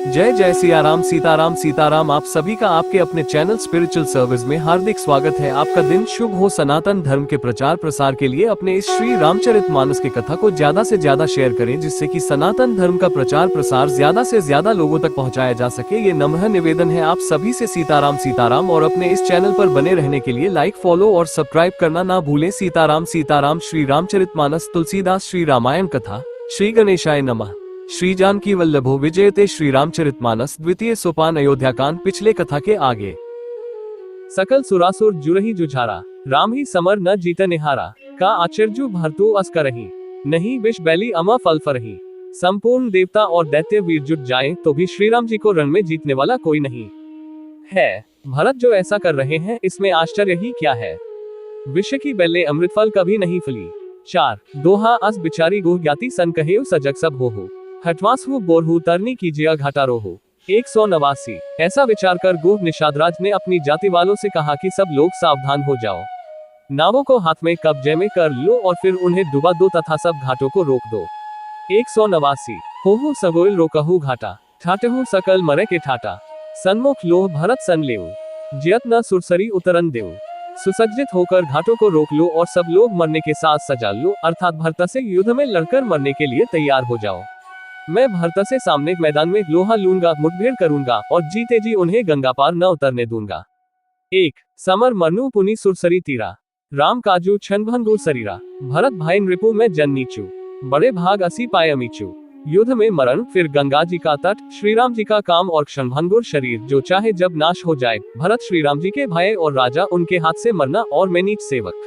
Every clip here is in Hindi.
जय जय सियाराम सीताराम सीताराम। आप सभी का आपके अपने चैनल स्पिरिचुअल सर्विस में हार्दिक स्वागत है। आपका दिन शुभ हो। सनातन धर्म के प्रचार प्रसार के लिए अपने इस श्री रामचरितमानस की कथा को ज्यादा से ज्यादा शेयर करें, जिससे कि सनातन धर्म का प्रचार प्रसार ज्यादा से ज्यादा लोगों तक पहुंचाया जा सके। ये नम्र निवेदन है आप सभी से। सीताराम सीताराम। और अपने इस चैनल पर बने रहने के लिए लाइक, फॉलो और सब्सक्राइब करना ना भूलें। सीताराम सीताराम। श्री रामचरितमानस तुलसीदास श्री रामायण कथा। श्री गणेशाय नमः। श्री जानकी वल्लभो विजयते। श्री रामचरितमानस द्वितीय सोपान अयोध्याकांड। पिछले कथा के आगे। सकल सुरासुर जुरही जुझारा, राम ही समर न जीत निहारा। का आचर्यु भरतु अस करही, नहीं विष बैली अमा फल फरही। संपूर्ण देवता और दैत्य वीर जुट जाएं तो भी श्री राम जी को रण में जीतने वाला कोई नहीं है। भरत जो ऐसा कर रहे हैं, इसमें आश्चर्य ही क्या है। विष की बैले अमृत फल कभी नहीं फली। 4 दोहा अस बिचारी गुह ज्ञाति सन कहेउ सजग सब हो। हटवासहु बोरहु तरनी कीजिए घाटारोहु। 189। ऐसा विचार कर गुह निषादराज ने अपनी जाति वालों से कहा कि सब लोग सावधान हो जाओ, नावों को हाथ में कब्जे में कर लो और फिर उन्हें डुबा दो तथा सब घाटों को रोक दो। 189। होहु सगोइल रोकहु घाटा, ठाटहु सकल मरे के ठाटा। सन्मुख लोह भरत सन लेउ, जियत न सुरसरी उतरन देउ। सुसज्जित होकर घाटों को रोक लो और सब लोग मरने के साथ सजा लो, अर्थात भरत से युद्ध में लड़कर मरने के लिए तैयार हो जाओ। मैं भरत से सामने मैदान में लोहा लूंगा, मुठभेड़ करूंगा और जीते जी उन्हें गंगा पार न उतरने दूंगा। 1 समर मरनु पुनि सुरसरी तीरा, राम काजू छन भंगुर शरीरा। भरत भाई नृपु में जन नीचू, बड़े भाग असी पाए अमीचू। युद्ध में मरण, फिर गंगा जी का तट, श्री राम जी का काम और क्षणभंगुर शरीर जो चाहे जब नाश हो जाए। भरत श्री राम जी के भाई और राजा, उनके हाथ से मरना और मैं नीच सेवक,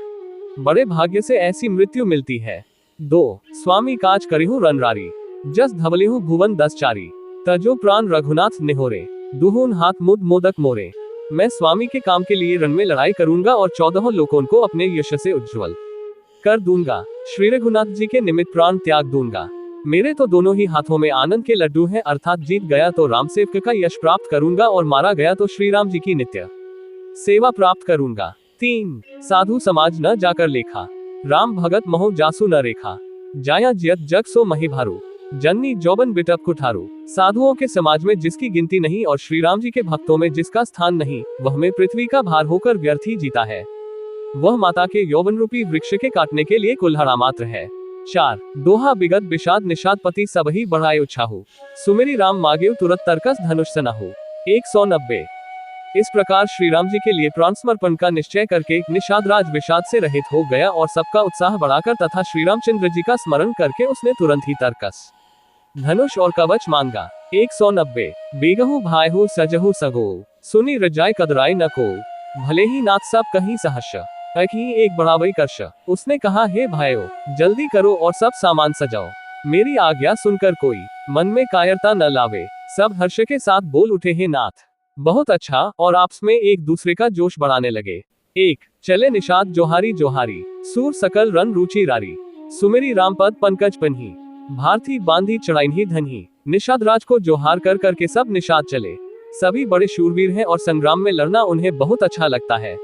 बड़े भाग्य से ऐसी मृत्यु मिलती है। 2 स्वामी काज करिहु रनरारी, जस धवलिहु भुवन 10 चारी। तजो प्राण रघुनाथ निहोरे, दुहुन हाथ मुद मोदक मोरे। मैं स्वामी के काम के लिए रण में लड़ाई करूंगा और 14 लोगों को अपने यश से उज्ज्वल कर दूंगा। श्री रघुनाथ जी के निमित्त प्राण त्याग दूंगा। मेरे तो दोनों ही हाथों में आनंद के लड्डू हैं, अर्थात जीत गया तो राम सेवक का यश प्राप्त करूंगा और मारा गया तो श्री राम जी की नित्य सेवा प्राप्त करूंगा। 3 साधु समाज न जाकर लेखा, राम भगत महु जासु न रेखा। जाया जियत जग सो मही भारू, जननी जौबन बिटप कुठारू। साधुओं के समाज में जिसकी गिनती नहीं और श्री राम जी के भक्तों में जिसका स्थान नहीं, वह में पृथ्वी का भार होकर व्यर्थ ही जीता है। वह माता के यौवन रूपी वृक्ष के काटने के लिए कुल्हाड़ा मात्र है। 4 दोहा बिगत विषाद निषाद पति सबही बढ़ाए उछाहु, सुमेरी राम मागेउ तुरत तरकस धनुष सनाहु। 190। इस प्रकार श्री राम जी के लिए प्राण समर्पण का निश्चय करके निषादराज विषाद से रहित हो गया और सबका उत्साह बढ़ाकर तथा श्री रामचंद्र जी का स्मरण करके उसने तुरंत ही तरकस, धनुष और कवच मांगा। 190 बेगहु भायहु सजहु सगो, सुनी रजाय कदराय न को। भले ही नाथ सब कहीं सहर्ष, कहीं एक बढ़ावई कर्ष। उसने कहा, हे भाइयों, जल्दी करो और सब सामान सजाओ, मेरी आज्ञा सुनकर कोई मन में कायरता न लावे। सब हर्ष के साथ बोल उठे, हे नाथ बहुत अच्छा, और आपस में एक दूसरे का जोश बढ़ाने लगे। 1 चले निषाद जोहारी जोहारी, सूर सकल रन रुचि रारी। सुमेरी राम पद पंकज पन्ही, भारती बांधी चढ़ाई धनही। निषाद राज को जोहार कर करके सब निषाद चले। सभी बड़े शूरवीर हैं और संग्राम में लड़ना उन्हें बहुत अच्छा लगता है।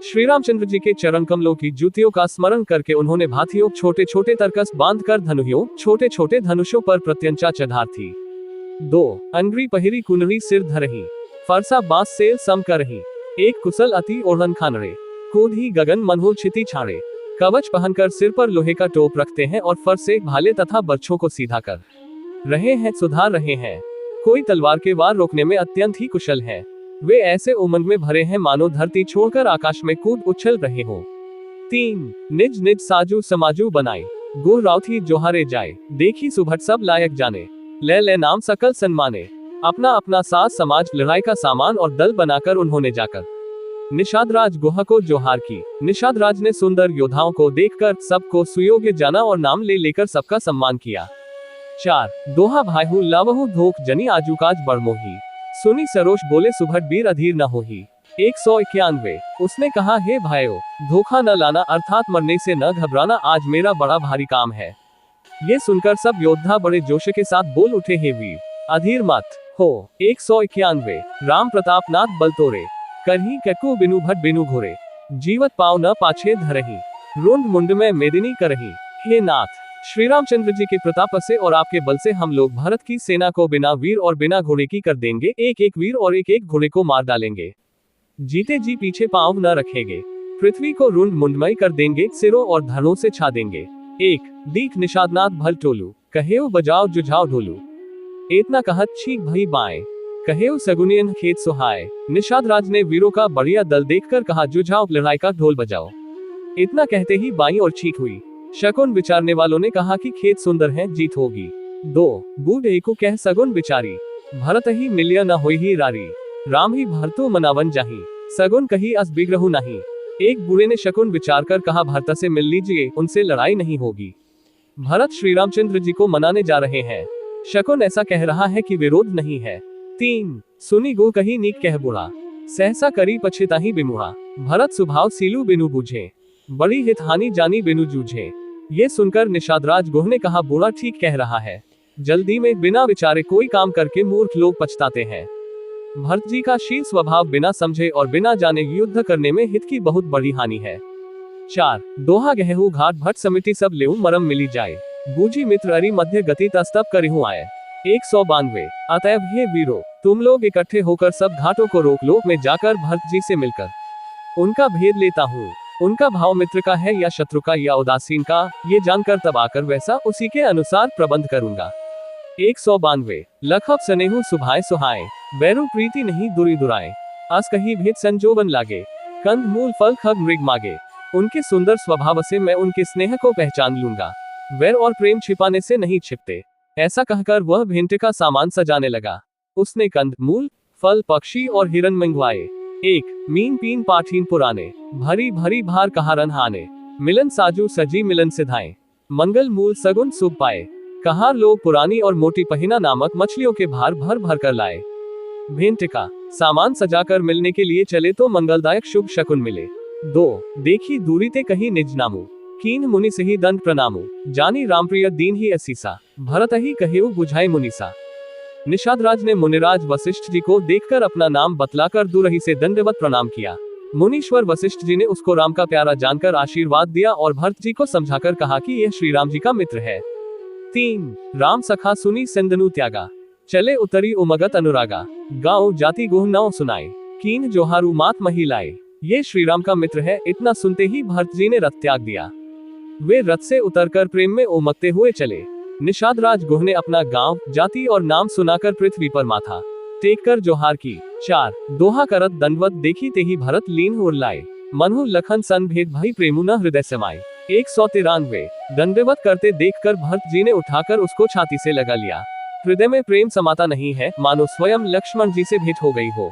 श्री रामचंद्र जी के चरण कमलों की ज्योतियों का स्मरण करके उन्होंने भाथियों छोटे छोटे तरकस बांधकर धनुहियों छोटे छोटे धनुषों पर प्रत्यंचा चढ़ार थी। 2 अंग्री पहिरी कुनरी सिर धरही, फरसा बांस सेल सम करही। 1 कुशल अति ओढ़न खानरे, कूद ही गगन मनहु छिति छाड़े। कवच पहनकर सिर पर लोहे का टोप रखते हैं और फर से भाले तथा बर्छों को सीधा कर रहे हैं, सुधार रहे हैं। कोई तलवार के वार रोकने में अत्यंत ही कुशल है। वे ऐसे उमंग में भरे हैं मानो धरती छोड़कर आकाश में कूद उछल रहे हो। 3 निज निज साजू समाजू बनाए, गुह राउथी जोहारे जाए। देखी सुभट सब लायक जाने, ले नाम सकल सन्माने। अपना अपना साज समाज लड़ाई का सामान और दल बनाकर उन्होंने जाकर निषादराज गुहा को जोहार की। निषादराज ने सुंदर योद्धाओं को देखकर सबको सुयोग्य जाना और नाम ले लेकर सबका सम्मान किया। 4 दोहा भाईहु लावहु धोख जनी आजुकाज बड़मोही, सुनी सरोष बोले सुभट बीर अधीर न होही। 191 उसने कहा, हे भाइयों, धोखा न लाना अर्थात मरने से न घबराना, आज मेरा बड़ा भारी काम है। ये सुनकर सब योद्धा बड़े जोश के साथ बोल उठे, हे वीर अधीर मत हो। 191 राम प्रताप नाथ बलतोरे, करही ककु बिनु भट बिनु घोरे। जीवत पाव न पाछे धरही, रुंड मुंड में मेदिनी करही। हे नाथ श्री रामचंद्र जी के प्रताप से और आपके बल से हम लोग भारत की सेना को बिना वीर और बिना घोड़े की कर देंगे, एक एक वीर और एक एक घोड़े को मार डालेंगे। जीते जी पीछे पांव न रखेंगे, पृथ्वी को रुंड मुंडमय कर देंगे, सिरों और धड़ों से छा देंगे। एक दीख निषादनाथ भल टोलू, कहेऊ बजाओ जुझाओ ढोलू। इतना कहत छीक भई बाएं, कहेऊ सगुनियन खेत सुहाए। निषाद राज ने वीरों का बढ़िया दल देखकर कहा, जुझाओ लड़ाई का ढोल बजाओ। इतना कहते ही बाई और चीख हुई। शकुन विचारने वालों ने कहा कि खेत सुंदर है, जीत होगी। 2 बूढ़ एको कह सगुन विचारी, भरत ही मिलिया न होई ही रारी। राम ही भरतो मनावन जाही, सगुन कही अस बिग्रहु नहीं। एक बूढ़े ने शकुन विचार कर कहा, भरत से मिल लीजिए, उनसे लड़ाई नहीं होगी। भरत श्री रामचंद्र जी को मनाने जा रहे हैं। शकुन ऐसा कह रहा है कि विरोध नहीं है। 3 सुनी गो कही नीक कह बुढ़ा, सहसा करी पछिताही बिमुढ़ा। भरत स्वभाव सीलू बिनु बूझे, बड़ी हित हानि जानी बिनु जूझे। ये सुनकर निषादराज गोह ने कहा, बूढ़ा ठीक कह रहा है। जल्दी में बिना विचारे कोई काम करके मूर्ख लोग पछताते हैं। भरत जी का शील स्वभाव बिना समझे और बिना जाने युद्ध करने में हित की बहुत बड़ी हानि है। 4 दोहा गहू घाट भट समिति सब लेऊ मरम मिली जाए, बूझी मित्र अरि मध्य गति तस्तब करिहु आए। 192 अतएव हे वीरो, तुम लोग इकट्ठे होकर सब घाटों को रोक लो, मैं जाकर भरत जी से मिलकर उनका भेद लेता हूँ। उनका भाव मित्र का है या शत्रु का या उदासीन का, ये जानकर तब आकर वैसा उसी के अनुसार प्रबंध करूंगा। 192 लखब सनेहु सुभाए सुहाए, बैरु प्रीति नहीं दुरी दुराए। अस कही भेद संजोबन लागे, कंद मूल फल खग मृग मागे। उनके सुंदर स्वभाव से मैं उनके स्नेह को पहचान लूंगा, वैर और प्रेम छिपाने से नहीं छिपते। ऐसा कहकर वह भेंट का सामान सजाने लगा। उसने कंद मूल फल पक्षी और हिरन मंगवाए। 1 मीन पीन पाठीन पुराने, भरी भरी भार कहारन हाने। मिलन साजू सजी मिलन सिधाए, मंगल मूल सगुन सुख पाए। कहार लोग पुरानी और मोटी पहिना नामक मछलियों के भार भर भर कर लाए। भेंट का सामान सजाकर मिलने के लिए चले तो मंगलदायक शुभ शकुन मिले। 2 देखी दूरी ते कही निज नामू, कीन मुनि सही दंड प्रणामू। जानी रामप्रिय दीन ही असीसा, भरत ही कहेऊ बुझाई मुनीसा। निषादराज ने मुनिराज वशिष्ठ जी को देखकर अपना नाम बतलाकर दूरही से दंडवत प्रणाम किया। मुनीश्वर वशिष्ठ जी ने उसको राम का प्यारा जानकर आशीर्वाद दिया और भरत जी को समझाकर कहा कि यह श्री राम जी का मित्र है। 3 राम सखा सुनी सिंधनु त्यागा, चले उतरी उमगत अनुरागा। गाँव जाति गुह नौ सुनाए, कीन जोहारू मात महिलाए। ये श्री राम का मित्र है। इतना सुनते ही भरत जी ने रथ त्याग दिया। वे रथ से उतरकर प्रेम में उमगते हुए चले। निषादराज गुह ने अपना गांव, जाति और नाम सुनाकर पृथ्वी पर माथा टेक कर जोहार की। 4 दोहा करत दंडवत देखी ते ही भरत लीन उर लाए, मनहु लखन सन भेद भई प्रेमु न हृदय समाये। 193 दंडवत करते देखकर भरत जी ने उठाकर उसको छाती से लगा लिया। हृदय में प्रेम समाता नहीं है, मानो स्वयं लक्ष्मण जी से भेंट हो गई हो।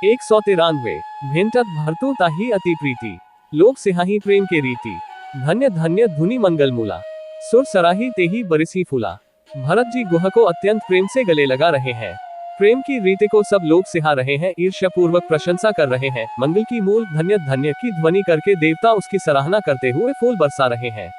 193 भेंटत भरतु ताही अति प्रीति, लोग सिहाही प्रेम के रीति। धन्य धन्य धुनि मंगल मूला, सुर सराही तेही बरिसी फूला। भरत जी गुह को अत्यंत प्रेम से गले लगा रहे हैं। प्रेम की रीति को सब लोग सिहा रहे हैं, ईर्ष्या पूर्वक प्रशंसा कर रहे हैं। मंगल की मूल धन्य धन्य की ध्वनि करके देवता उसकी सराहना करते हुए फूल बरसा रहे हैं।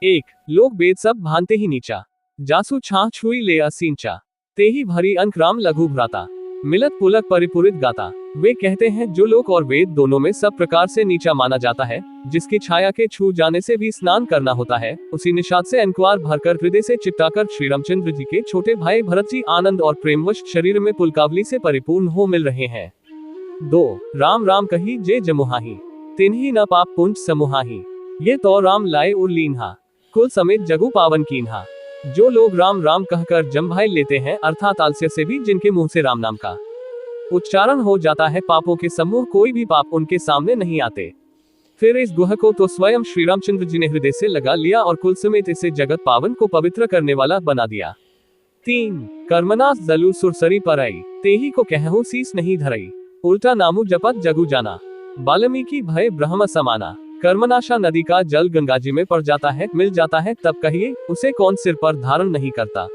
1 लोग वेद सब भानते ही नीचा, जासु छाह छुई ले असींचा। तेही भरी अंक राम लघु भ्राता, मिलत पुलक परिपुरित गाता। वे कहते हैं जो लोक और वेद दोनों में सब प्रकार से नीचा माना जाता है, जिसकी छाया के छू जाने से भी स्नान करना होता है, उसी निषाद से अंकुआर भरकर हृदय से चिपटाकर श्री रामचंद्र जी के छोटे भाई भरत जी आनंद और प्रेमवश शरीर में पुलकावली से परिपूर्ण हो मिल रहे हैं। 2 राम राम कही जे जमुहाही, तिन्ही न पाप पुंज समुहाही। ये तो राम लाए उर लीन्हा, कुल समेत जगु पावन कीन्हा। जो लोग राम राम कहकर जम लेते हैं, अर्थात आलस्य से भी जिनके मुंह से राम नाम का उच्चारण हो जाता है, पापों के समूह कोई भी पाप उनके सामने नहीं आते। फिर इस गुह को तो स्वयं श्री रामचंद्र जी ने हृदय से लगा लिया और कुल समेत इसे जगत पावन को पवित्र करने वाला बना दिया। 3 कर्मनास जलू सुरसरी परई, तेही को कहूं सीस नहीं धरई। उल्टा नामू जपत जगु जाना, वाल्मीकि भय ब्रह्म समाना। कर्मनाशा नदी का जल गंगा जी में पड़ जाता है, मिल जाता है, तब कहिए उसे कौन सिर पर धारण नहीं करता।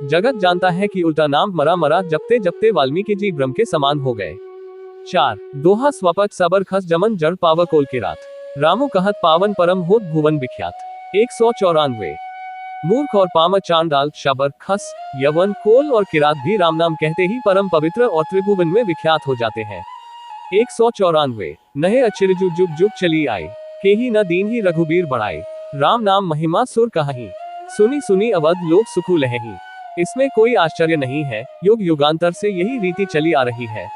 जगत जानता है कि उल्टा नाम मरा मरा जपते जपते वाल्मीकि जी ब्रह्म के समान हो गए। 4 दोहा स्वपट सबर खस जमन जड़ पाव कोल के रात, रामु कहत पावन परम होत भुवन विख्यात। 194 मूर्ख और पाम चांडाल शबर खस यवन कोल और किरात भी राम नाम कहते ही परम पवित्र और त्रिभुवन में विख्यात हो जाते हैं। 194 नहे अचिर जुग जुग जुग चली आए, के ही न दीन ही रघुबीर बढ़ाए। राम नाम महिमा सुर कहाही, सुनी सुनी अवध लोक सुखू लहही। इसमें कोई आश्चर्य नहीं है, युग युगांतर से यही रीति चली आ रही है।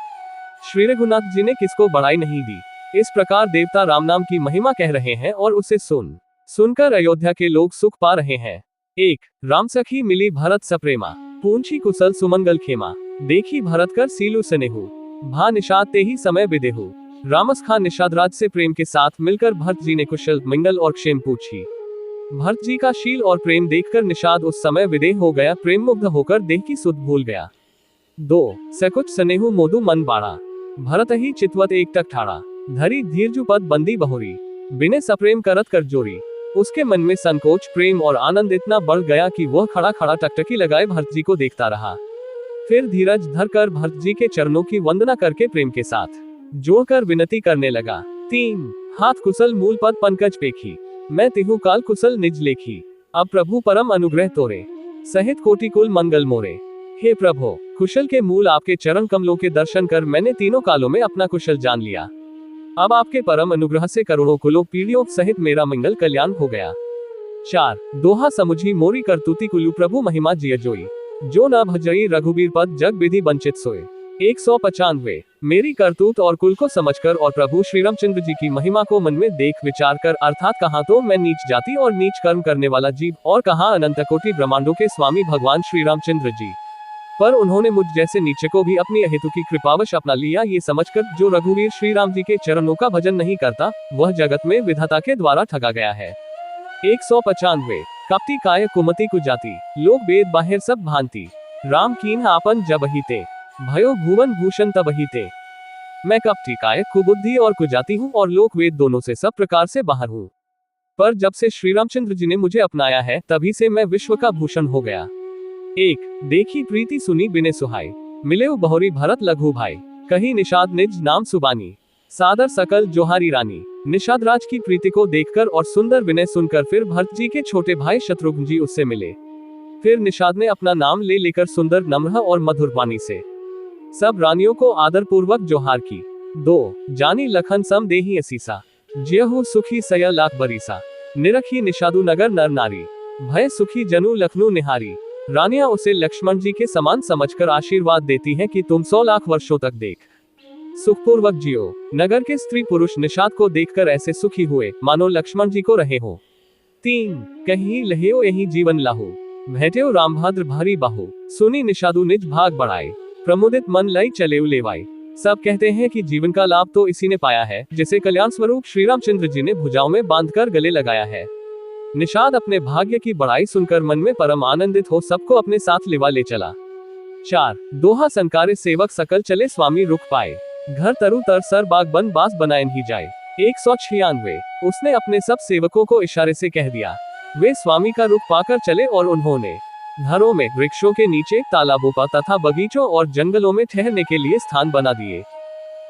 श्री रघुनाथ जी ने किसको बढ़ाई नहीं दी। इस प्रकार देवता राम नाम की महिमा कह रहे हैं और उसे सुनकर अयोध्या के लोग सुख पा रहे हैं। एक राम सखी मिली भरत सप्रेमा, पूंछी कुशल सुमंगल खेमा। देखी भरत कर सीलू सनेहू, भा निषाद ते ही समय बिदेहू। रामस खां निषादराज से प्रेम के साथ मिलकर भरत जी ने कुशल मंगल और क्षेम पूछी। भरत जी का शील और प्रेम देखकर निषाद उस समय विदेह हो गया, प्रेम मुग्ध होकर देह की सुध भूल गया। 2 सकुच सनेहू मोदू मन बाड़ा, भरत ही चितवत एक टक ठाड़ा। धरी धीरजु पद बंदी बहोरी, बिने सप्रेम करत कर जोरी। उसके मन में संकोच, प्रेम और आनंद इतना बढ़ गया कि वह खड़ा खड़ा टकटकी लगाए भरत जी को देखता रहा। फिर धीरज धर कर भरत जी के चरणों की वंदना करके प्रेम के साथ जोड़कर विनती करने लगा। 3 हाथ कुशल मूल पद पंकज पेखी, मैं तिहु काल कुशल निज लेखी। अब प्रभु परम अनुग्रह तोरे, सहित कोटि कुल मंगल मोरे। हे प्रभु, कुशल के मूल आपके चरण कमलों के दर्शन कर मैंने तीनों कालों में अपना कुशल जान लिया। अब आपके परम अनुग्रह से करोड़ों कुलों पीढ़ियों सहित मेरा मंगल कल्याण हो गया। 4 दोहा समुझी मोरी करतूती कुलु प्रभु महिमा जिय जोई। जो न भजई रघुबीर पद जग विधि वंचित सोए। 195 मेरी करतूत और कुल को समझकर और प्रभु श्री रामचंद्र जी की महिमा को मन में देख विचार कर, अर्थात कहाँ तो मैं नीच जाति और नीच कर्म करने वाला जीव और कहाँ अनंत कोटि ब्रह्मांडों के स्वामी भगवान श्री रामचंद्र जी, पर उन्होंने मुझ जैसे नीचे को भी अपनी अहेतु की कृपावश अपना लिया। ये समझकर जो रघुवीर श्री राम जी के चरणों का भजन नहीं करता, वह जगत में विधाता के द्वारा ठगा गया है। 195 कपटी काय कुमति कुजाति, लोक वेद बाहिर सब भांति। राम कीन आपन जबहिते, भयो भुवन भूषण तबहिते। मैं कपटी काय कुबुद्धि और कुजाति हूँ और लोक वेद दोनों से सब प्रकार से बाहर हूँ, पर जब से श्री रामचंद्र जी ने मुझे अपनाया है तभी से मैं विश्व का भूषण हो गया। 1 देखी प्रीति सुनी बिने सुहाई, मिले बहोरी भरत लघु भाई। कही निषाद निज नाम सुबानी, सादर सकल जोहारी रानी। निषाद राज की प्रीति को देखकर और सुंदर विनय सुनकर फिर भरत जी के छोटे भाई शत्रुघ्न जी उससे मिले। फिर निषाद ने अपना नाम ले लेकर सुंदर नम्र और मधुर वाणी से सब रानियों को आदर पूर्वक जोहार की। 2 जानी लखन सम देही असीसा, ज्यहु सुखी सय लाख बरीसा। निरखी निषादु नगर नर नारी, भय सुखी जनु लखनऊ निहारी। रानियां उसे लक्ष्मण जी के समान समझकर आशीर्वाद देती हैं कि तुम 100 लाख वर्षों तक देख सुखपूर्वक जियो। नगर के स्त्री पुरुष निषाद को देखकर ऐसे सुखी हुए मानो लक्ष्मण जी को रहे हो। 3 कहीं लहेओ यही जीवन लाहू, भेटेओ रामभद्र भारी बाहू। सुनी निषादु निज भाग बढ़ाए, प्रमुदित मन लई चलेउ लेवाई। सब कहते हैं कि जीवन का लाभ तो इसी ने पाया है जिसे कल्याण स्वरूप श्री रामचंद्र जी ने भुजाओं में बांधकर गले लगाया है। निषाद अपने भाग्य की बड़ाई सुनकर मन में परम आनंदित हो सबको अपने साथ लिवा ले चला। 4 दोहा संकारे सेवक सकल चले स्वामी रुख पाए, घर तरु तर सर बाग बन बास बनायन ही जाए। 196 उसने अपने सब सेवकों को इशारे से कह दिया, वे स्वामी का रुख पाकर चले और उन्होंने घरों में, वृक्षों के नीचे, तालाबों पर तथा बगीचों और जंगलों में ठहरने के लिए स्थान बना दिए।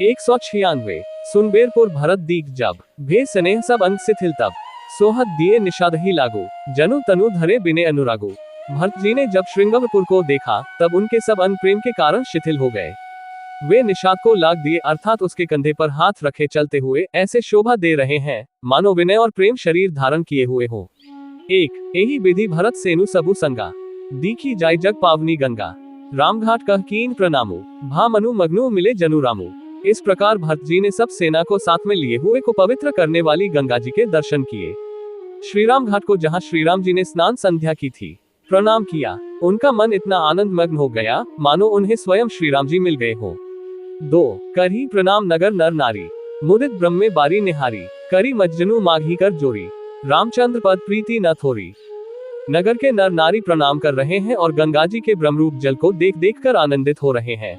196 सुनबेरपुर भरत दीक जब, भे स्नेह सब अंग शिथिल तब। सोहत दिए निषाद ही लागू, जनु तनु धरे बिने अनुरागु। भरत जी ने जब श्रृंगवरपुर को देखा तब उनके सब अंग प्रेम के कारण शिथिल हो गए। वे निषाद को लाग दिए, अर्थात उसके कंधे पर हाथ रखे चलते हुए ऐसे शोभा दे रहे हैं मानो विनय और प्रेम शरीर धारण किए हुए हो। 1 एही विधि भरत सेनु सबु संगा, दीखी जाय जग पावनी गंगा। रामघाट कह कीन प्रणामु, भा मनु मग्नु मिले जनु रामु। इस प्रकार भरत जी ने सब सेना को साथ में लिए हुए को पवित्र करने वाली गंगा जी के दर्शन किए। श्रीराम घाट को जहाँ श्रीराम जी ने स्नान संध्या की थी, प्रणाम किया। उनका मन इतना आनंद मग्न हो गया मानो उन्हें स्वयं श्रीराम जी मिल गए हो। 2 करही प्रणाम नगर नर नारी, मुदित ब्रह्मे बारी निहारी। करी मज्जनु माघी कर जोरी, रामचंद्र पद प्रीति न थोरी। नगर के नर नारी प्रणाम कर रहे हैं और गंगा जी के ब्रह्मरूप जल को देख देख कर आनंदित हो रहे हैं।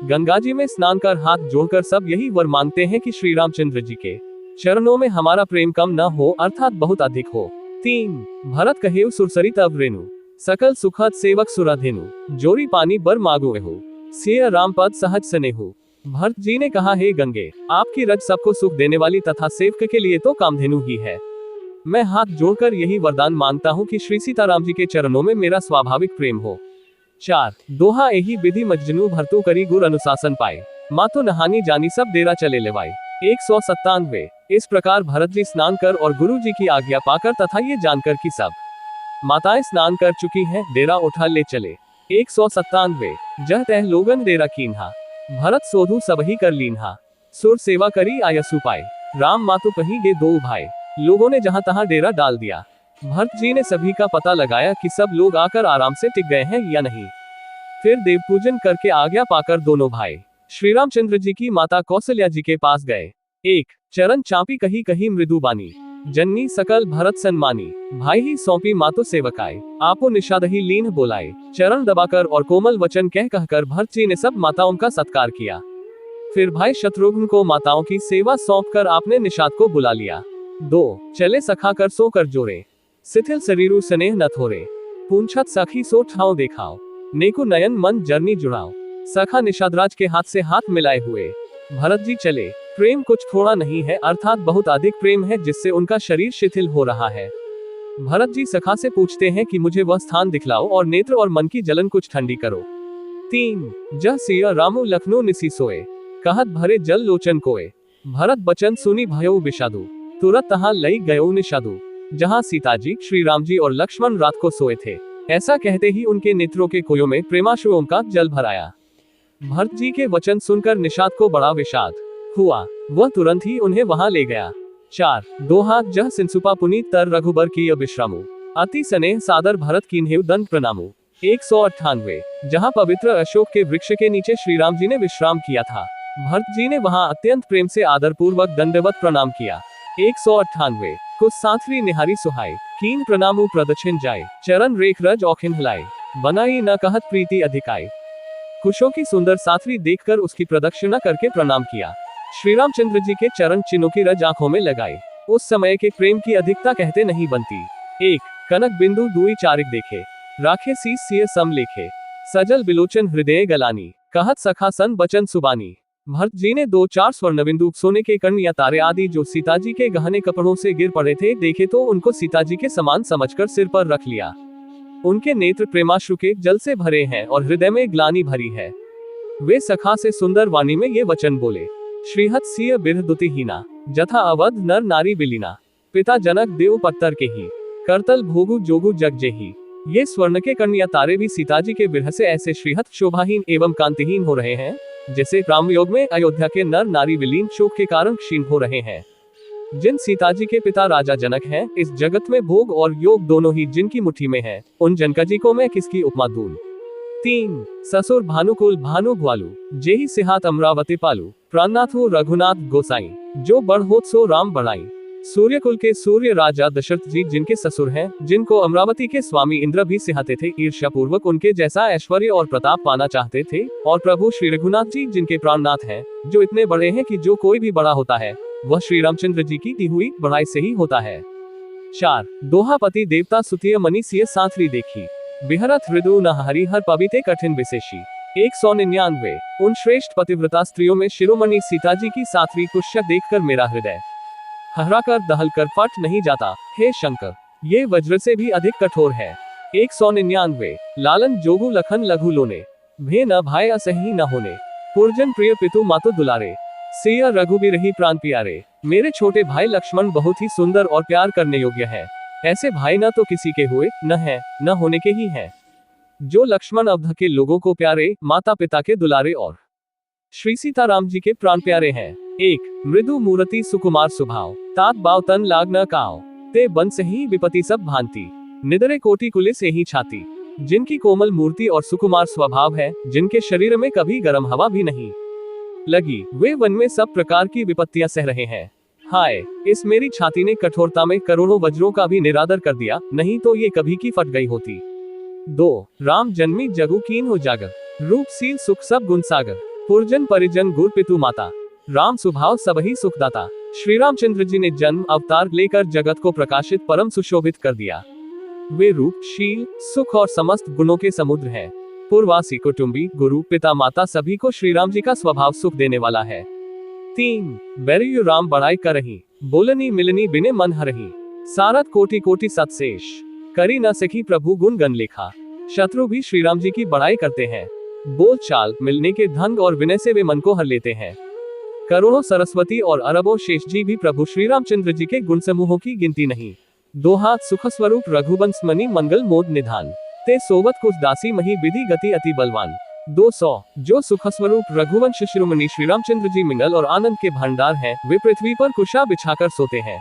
गंगा जी में स्नान कर हाथ जोड़कर सब यही वर मांगते हैं कि श्री रामचंद्र जी के चरणों में हमारा प्रेम कम न हो, अर्थात बहुत अधिक हो। 3 भरत कहेउ सुरसरी तब रेणु, सकल सुखद सेवक सुराधेनु। जोरी पानी बर मागो हो, सिय राम पद सहज सनेहु। भरत जी ने कहा, हे गंगे, आपकी रज सबको सुख देने वाली तथा सेवक के लिए तो कामधेनु ही है। मैं हाथ जोड़कर यही वरदान मांगता हूँ कि श्री सीताराम जी के चरणों में मेरा स्वाभाविक प्रेम हो। 4 दोहा एही विधि मज्जनु भरतु करी गुर अनुशासन पाए, मातो नहानी जानी सब डेरा चले लेवाई। 197 इस प्रकार भरत जी स्नान कर और गुरु जी की आज्ञा पाकर तथा ये जानकर कि सब माताएं स्नान कर चुकी हैं, डेरा उठा ले चले। 197 जह तह लोगन डेरा कीन्हा, भरत सोधु सबही कर लीन्हा, सुर सेवा करी आयसु पाए, राम मातु कही गे दो भाई। लोगों ने जहां तहां डेरा डाल दिया। भरत जी ने सभी का पता लगाया कि सब लोग आकर आराम से टिक गए हैं या नहीं। फिर देव पूजन करके आज्ञा पाकर दोनों भाई श्री रामचंद्र जी की माता कौशल्या जी के पास गए। 1 चरण चापी कही कही मृदु बानी, जननी सकल भरत सन्मानी, भाई ही सौंपी मातो सेवकाए, आपो निषादही लीन बोलाए। चरण दबाकर और कोमल वचन कह कहकर भरत जी ने सब माताओं का सत्कार किया। फिर भाई शत्रुघ्न को माताओं की सेवा सौंपकर आपने निषाद को बुला लिया। 2 चले सखा कर सो कर जोरे, शिथिल शरीरु स्नेह न थोरे, पूंछत सखी सो ठाव देखाओ, नेकु नयन मन जरनी जुड़ाओ। सखा निषादराज के हाथ से हाथ मिलाए हुए भरत जी चले। प्रेम कुछ थोड़ा नहीं है, अर्थात बहुत अधिक प्रेम है जिससे उनका शरीर शिथिल हो रहा है। भरत जी सखा से पूछते हैं कि मुझे वह स्थान दिखलाओ और नेत्र और मन की जलन कुछ ठंडी करो। 3 जह सिया रामु लखनऊ निसी सोए, कहत भरे जल लोचन कोए, भरत बचन सुनी भयो विषादु, तुरत तहां लई गयो निषादु। जहां सीता जी, श्री राम जी और लक्ष्मण रात को सोए थे, ऐसा कहते ही उनके नेत्रों के कोयों में प्रेमाश्रुओं का जल भर आया। भरत जी के वचन सुनकर निषाद को बड़ा विषाद हुआ, वह तुरंत ही उन्हें वहां ले गया। 4 दोहा जह सिंसुपा पुनीत तर रघुबर की विश्रामु, अति स्नेह सादर भरत कीन्हेउ दंड प्रणामु। 198 जहां पवित्र अशोक के वृक्ष के नीचे श्री राम जी ने विश्राम किया था, भरत जी ने वहां अत्यंत प्रेम से आदर पूर्वक दंडवत प्रणाम किया। 198 कुछ साथरी निहारी सुहाय, कीन प्रणामु प्रदक्षिण जाए, चरण रेख रज औखिन हलाए, बनाई न कहत प्रीति अधिकाय। कुशों की सुंदर साथरी देखकर उसकी प्रदक्षिणा करके प्रणाम किया। श्री रामचंद्र जी के चरण चिन्हों की रज आंखों में लगाई। उस समय के प्रेम की अधिकता कहते नहीं बनती। 1 कनक बिंदु दुई चारिक देखे, राखे शीस सिय सम लेखे, सजल बिलोचन हृदय गलानी, कहत सखा सन बचन सुबानी। भरत जी ने 2-4 स्वर्ण बिंदु, सोने के कण या तारे आदि जो सीता जी के गहने कपड़ों से गिर पड़े थे देखे तो उनको सीता जी के समान समझकर सिर पर रख लिया। उनके नेत्र प्रेमाश्रु के जल से भरे हैं और हृदय में ग्लानि भरी है। वे सखा से सुंदर वाणी में ये वचन बोले, श्रीहत सिय बिरह दुति हीना, जथा अवध नर नारी बिलीना, पिता जनक देव पत्तर के ही, करतल भोगु जोगु जग जेही। ये स्वर्ण के कण या तारे भी सीता जी के विरह से ऐसे श्रीहत, शोभाहीन एवं कांतिहीन हो रहे हैं जैसे रामयोग में अयोध्या के नर नारी विलीन शोक के कारण क्षीण हो रहे हैं। जिन सीता जी के पिता राजा जनक हैं, इस जगत में भोग और योग दोनों ही जिनकी मुट्ठी में है, उन जनका जी को मैं किसकी उपमा दूं। 3 ससुर भानुकुल भानु ग्वालु, जेहि सिहात अमरावती पालू, प्राणनाथु रघुनाथ गोसाई, जो बढ़ होत सो राम बढ़ाई। सूर्यकुल के सूर्य राजा दशरथ जी जिनके ससुर हैं, जिनको अमरावती के स्वामी इंद्र भी सिहाते थे, ईर्ष्या पूर्वक उनके जैसा ऐश्वर्य और प्रताप पाना चाहते थे। और प्रभु श्री रघुनाथ जी जिनके प्राणनाथ हैं, जो इतने बड़े हैं कि जो कोई भी बड़ा होता है वह श्री रामचंद्र जी की दी हुई बढ़ाई से ही होता है। 4 दोहापति देवता सुतिय मनी सिय साथरी देखी, बिहरत हृदु न हरिहर पविते कठिन विशेषी। 199 उन श्रेष्ठ पतिव्रता स्त्रियों में शिरोमणि सीता जी की साथवी कुश्य देखकर मेरा हृदय हराकर दहलकर फट नहीं जाता। हे शंकर, ये वज्र से भी अधिक कठोर है। 199 लालन जोगु लखन लघु लोने, भे न भाई असही न होने, पुरजन प्रिय पितु मातु दुलारे, सिया रघुबीर ही प्राण प्यारे। मेरे छोटे भाई लक्ष्मण बहुत ही सुंदर और प्यार करने योग्य है। ऐसे भाई न तो किसी के हुए, न है, न होने के ही हैं। जो लक्ष्मण अवध के लोगों को प्यारे, माता पिता के दुलारे और श्री सीताराम जी के प्राण प्यारे हैं। 1 मृदु मूर्ति सुकुमार सुभाव, तात बाव तन लाग न काव, ते बन से ही विपति सब भांति, निदरे कोटि कुले से ही छाती। जिनकी कोमल मूर्ति और सुकुमार स्वभाव है, जिनके शरीर में कभी गर्म हवा भी नहीं लगी, वे वन में सब प्रकार की विपत्तियां सह रहे हैं। हाय, इस मेरी छाती ने कठोरता में करोड़ों वज्रों का भी निरादर कर दिया, नहीं तो ये कभी की फट गई होती। 2 राम जन्मी जगु कीन हो जागर, रूप सील सुख सब गुण सागर, पुरजन परिजन गुर पितु माता, राम स्वभाव सबही सुखदाता। श्री रामचंद्र जी ने जन्म अवतार लेकर जगत को प्रकाशित परम सुशोभित कर दिया। वे रूप, शील, सुख और समस्त गुणों के समुद्र हैं। पूर्वासी, कुटुंबी, गुरु, पिता, माता सभी को श्री राम जी का स्वभाव सुख देने वाला है। 3 बैरियु राम बड़ाई करही, बोलनी मिलनी बिने मन हरही, सारथ कोटि कोटि सतशेष, करी न सखी प्रभु गुण गण लेखा। शत्रु भी श्री राम जी की बड़ाई करते हैं। बोल चाल, मिलने के ढंग और विनय से वे मन को हर लेते हैं। करोड़ों सरस्वती और अरबों शेष जी भी प्रभु श्री रामचंद्र जी के गुण समूहों की गिनती नहीं। दो हाथ सुख स्वरूप रघुवंश मणि मंगल मोद निधान, ते सोवत कुछ दासी मही विधि गति अति बलवान। 200 जो सुख स्वरूप रघुवंश शिरोमणि श्री रामचंद्र जी मिंगल और आनंद के भंडार हैं, वे पृथ्वी पर कुशा बिछाकर सोते हैं।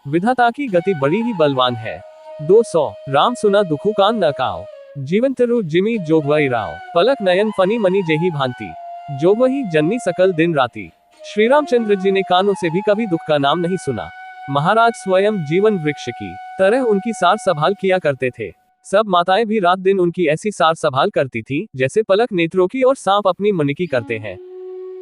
विधाता की गति बड़ी ही बलवान है। 200 राम सुना दुखु कान न काओ, जीवन तरु जिमी जोगवई राव, पलक नयन फनी मनी जेही भांति, जोगवही जननी सकल दिन राती। श्री रामचंद्र जी ने कानों से भी कभी दुख का नाम नहीं सुना। महाराज स्वयं जीवन वृक्ष की तरह उनकी सार संभाल किया करते थे। सब माताएं भी रात दिन उनकी ऐसी सार संभाल करती थी, जैसे पलक नेत्रों की और सांप अपनी मणि की करते हैं।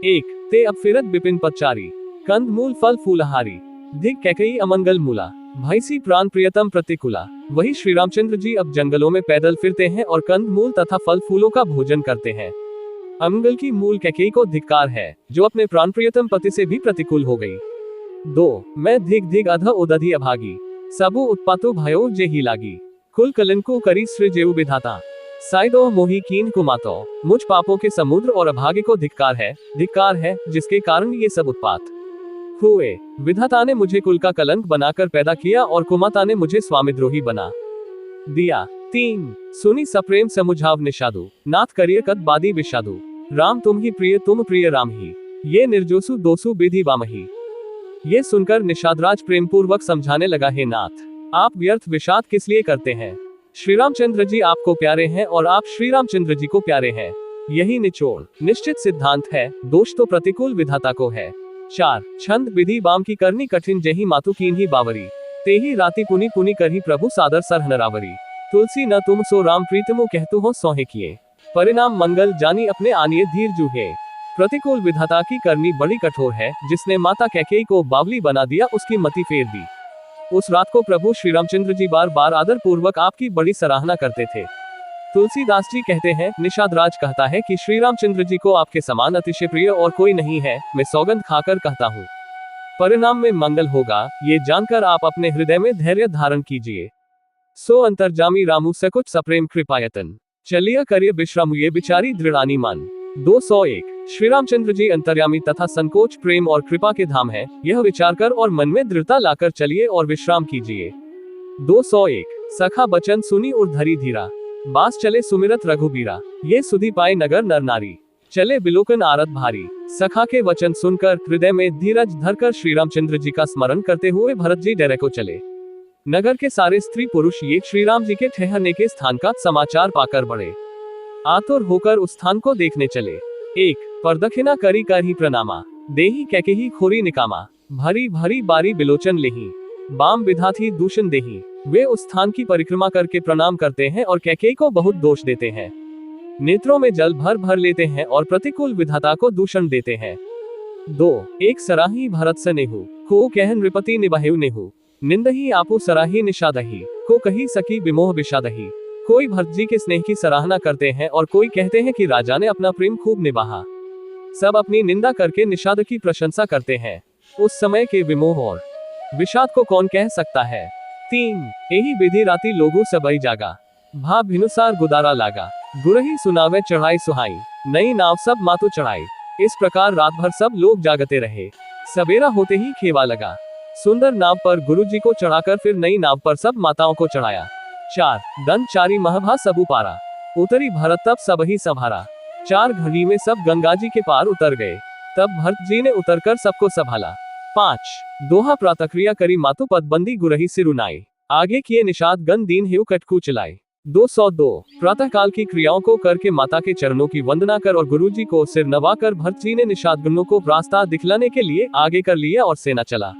1 ते अब फिरत बिपिन पचारी, कंद मूल फल फूलहारी, धिक कैकई अमंगल मूला, भैसी प्राण प्रियतम प्रतिकूला। वही श्री रामचंद्र जी अब जंगलों में पैदल फिरते हैं और कंद मूल तथा फल फूलों का भोजन करते हैं। अमंगल की मूल कैकेयी को धिक्कार है, जो अपने प्राण प्रियतम पति से भी प्रतिकूल हो गई। 2 मैं धिक धिक अध उदधि अभागी, सबु उत्पातो भयो जेही लागी, कुल कलंको करी सृजेउ विधाता, साइदो मोही कीन कुमातो। मुझ पापों के समुद्र और अभागे को धिक्कार है जिसके कारण ये सब उत्पात हुए। विधाता ने मुझे कुल का कलंक बनाकर पैदा किया और कुमाता ने मुझे स्वामिद्रोही बना दिया। 3 सुनी सप्रेम समुझाव निषादु, नाथ करिय कद बादी विषादु, राम तुम प्रिय राम ही, ये निर्जोसु दोसु विधि वामही। ये सुनकर निषादराज प्रेम पूर्वक समझाने लगा, हे नाथ, आप व्यर्थ विषाद किस लिए करते हैं? श्री रामचंद्र जी आपको प्यारे हैं और आप श्री रामचंद्र जी को प्यारे हैं। यही निचोड़ निश्चित सिद्धांत है, दोष तो प्रतिकूल विधाता को है। 4 छंद विधि बाम की करनी कठिन जेही मातु कीन ही बावरी, तेही राति पुनि पुनि करही प्रभु सादर सरह नरावरी, तुलसी न तुम सो राम प्रीतमो कहतु हो सोहे किए, परिणाम मंगल जानी अपने आनिए धीर जूहे। प्रतिकूल विधाता की करनी बड़ी कठोर है, जिसने माता कैकेयी को बावली बना दिया उसकी मति फेर दी। उस रात को प्रभु श्री रामचंद्र जी बार बार आदर पूर्वक आपकी बड़ी सराहना करते थे। तुलसीदास जी कहते हैं, निषादराज कहता है कि श्री रामचंद्र जी को आपके समान अतिशय प्रिय और कोई नहीं है। मैं सौगंध खाकर कहता हूँ, परिणाम में मंगल होगा, ये जानकर आप अपने हृदय में धैर्य धारण कीजिए। सो अंतर्जामी रामु सकुच सप्रेम कृपायतन, चलिए करिय विश्राम ये बिचारी दृढ़ानी मन। 201 श्री रामचंद्र जी अंतर्यामी तथा संकोच प्रेम और कृपा के धाम है, यह विचार कर और मन में दृढ़ता लाकर चलिए और विश्राम कीजिए। 201 सखा बचन सुनी उर्धरी धीरा, बास चले सुमिरत रघुबीरा, ये सुधि पाए नगर नर नारी, चले बिलोकन आरत भारी। सखा के वचन सुनकर हृदय में धीरज धरकर श्री रामचंद्र जी का स्मरण करते हुए भरत जी डेरे को चले। नगर के सारे स्त्री पुरुष ये श्री राम जी के ठहरने के स्थान का समाचार पाकर बड़े आतुर होकर उस स्थान को देखने चले। 1 परदखिना करी कर ही प्रणामा, देही कैकेयी खोरी निकामा, भरी भरी बारी बिलोचन लेही, बाम विधाथी दूषण देही। वे उस स्थान की परिक्रमा करके प्रणाम करते हैं और कैकेयी को बहुत दोष देते हैं, नेत्रों में जल भर भर लेते हैं और प्रतिकूल विधाता को दूषण देते हैं। 2 एक सराही भरत सनेहु, को कह नृपति निबाहेउ नेहु, निंदही आपु सराही निषादही, को कही सकी विमोह विषादही। कोई भरत जी के स्नेह की सराहना करते हैं और कोई कहते हैं कि राजा ने अपना प्रेम खूब निभाया। सब अपनी निंदा करके निषाद की प्रशंसा करते हैं। उस समय के विमोह और विषाद को कौन कह सकता है? 3 एही विधि राती लोगु सबई जागा, भा भिनुसार गुदारा लागा, गुरही सुनावे चढ़ाई सुहाई, नई नाव सब मातु चढ़ाई। इस प्रकार रात भर सब लोग जागते रहे। सवेरा होते ही खेवा लगा। सुंदर नाव पर गुरु जी को चढ़ाकर फिर नई नाव पर सब माताओं को चढ़ाया। 4 दंड चारी महभा सबु पारा, उतरी भरत तब सब ही संभारा। 4 घड़ी में सब गंगा जी के पार उतर गए। तब भरत जी ने उतरकर सबको संभाला। 5 दोहा प्रातक्रिया करी मातु पदबंदी गुरही सिरुनाई, आगे किए निषाद गन दीन हेउ कटकू चलाई। 202 प्रातः काल की क्रियाओं को करके माता के चरणों की वंदना कर और गुरु जी को सिर नवाकर भरत जी ने निषाद गनों को रास्ता दिखलाने के लिए आगे कर लिया और सेना चला।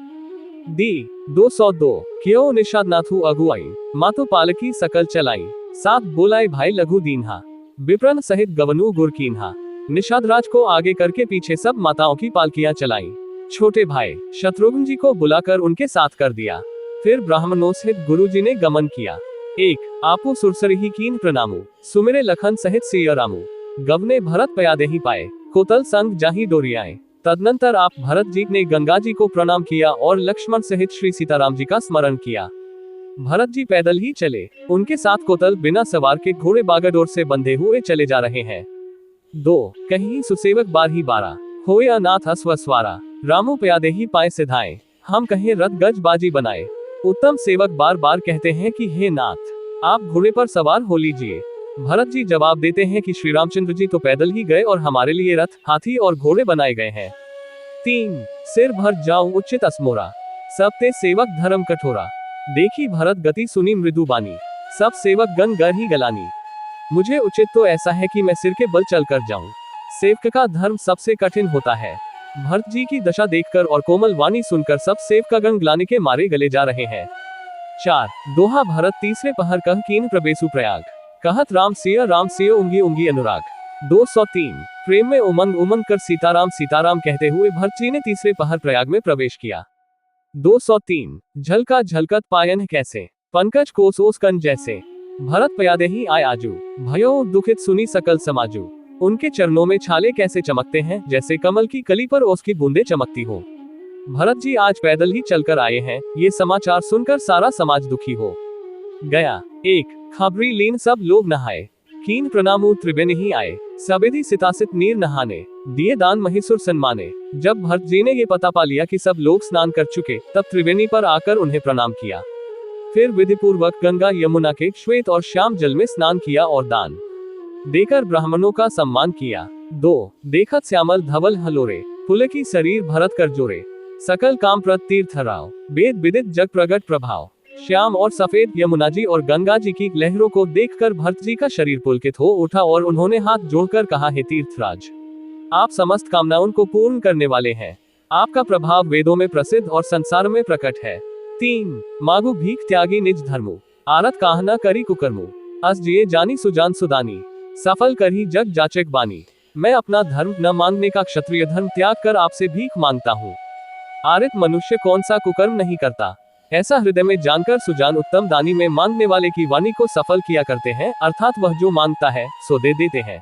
202 क्यों निषाद नाथु अगुआई, मातु पालकी सकल चलाई, साथ बोलाए भाई लघु दीन्हा, विप्रन सहित गवनु गुर कीन्हा। निषाद राज को आगे करके पीछे सब माताओं की पालकियां चलाई। छोटे भाई शत्रुघ्न जी को बुलाकर उनके साथ कर दिया। फिर ब्राह्मणों सहित गुरु जी ने गमन किया। 1 आपु सुरसरिही कीन प्रणामु, सुमिरे लखन सहित सिय रामु, गवने भरत पयादे ही पाए, कोतल संग जाही डोरियाए। तदनंतर आप भरत जी ने गंगा जी को प्रणाम किया और लक्ष्मण सहित श्री सीताराम जी का स्मरण किया। भरत जी पैदल ही चले, उनके साथ कोतल बिना सवार के घोड़े बागडोर से बंधे हुए चले जा रहे हैं। 2 कहीं सुसेवक बारही बारा, होए अनाथ अस्व स्वारा, रामो प्यादे ही पाए सिधाए, हम कहें रथ गज बाजी बनाए। उत्तम सेवक बार बार कहते हैं कि हे नाथ, आप घोड़े पर सवार हो लीजिए। भरत जी जवाब देते हैं कि श्री रामचंद्र जी तो पैदल ही गए और हमारे लिए रथ, हाथी और घोड़े बनाए गए हैं। 3 सिर भर जाऊं उचित असमोरा, सब ते सेवक धर्म कठोरा। देखी भरत गति सुनी मृदु बानी, सब सेवक गण गर ही गलानी। मुझे उचित तो ऐसा है कि मैं सिर के बल चल कर जाऊं, सेवक का धर्म सबसे कठिन होता है। भरत जी की दशा देखकर और कोमल वाणी सुनकर सब सेवकगण ग्लानि के मारे गले जा रहे हैं। 4 दोहा भरत तीसरे पहर कह कीन प्रवेशु प्रयाग, कहत राम सिय उंगी उंगी अनुराग। 203 प्रेम में उमंग उमंग कर सीताराम सीताराम कहते हुए भरत जी ने तीसरे पहर प्रयाग में प्रवेश किया। 203 झलका झलकत पायन कैसे, पंकज कोस ओस कन जैसे। भरत पयादे ही आय आजू, भयो दुखित सुनी सकल समाजू। उनके चरणों में छाले कैसे चमकते हैं, जैसे कमल की कली पर ओस की बूंदे चमकती हो। भरत जी आज पैदल ही चलकर आए हैं, ये समाचार सुनकर सारा समाज दुखी हो गया। 1 खबरी लीन सब लोग नहाए, कीन प्रणामु त्रिवेणी ही आए। सबेदी सितासित नीर नहाने, दिए दान महिसुर सन्माने। जब भरत जी ने ये पता पा लिया कि सब लोग स्नान कर चुके, तब त्रिवेणी पर आकर उन्हें प्रणाम किया। फिर विधि पूर्वक गंगा यमुना के श्वेत और श्याम जल में स्नान किया और दान देकर ब्राह्मणों का सम्मान किया। 2 देखत श्यामल धवल हलोरे, पुलकी शरीर भरत कर जोरे। सकल काम प्रत तीर्थ राव, वेद विदित जग प्रगट प्रभाव। श्याम और सफेद यमुना जी और गंगा जी की लहरों को देखकर भरत जी का शरीर पुलकित हो उठा और उन्होंने हाथ जोड़कर कहा, हे तीर्थराज, आप समस्त कामनाओं को पूर्ण करने वाले हैं। आपका प्रभाव वेदों में प्रसिद्ध और संसार में प्रकट है। 3 मागु भीख त्यागी निज धर्मु, आरत काहना करी कुकर्मु। अस जिए जानी सुजान सुदानी, सफल करही जग जाचक बानी। मैं अपना धर्म न मांगने का क्षत्रिय धर्म त्याग कर आपसे भीख मांगता हूँ। आरित मनुष्य कौन सा कुकर्म नहीं करता, ऐसा हृदय में जानकर सुजान उत्तम दानी में मांगने वाले की वाणी को सफल किया करते हैं, अर्थात वह जो मांगता है सो दे देते हैं।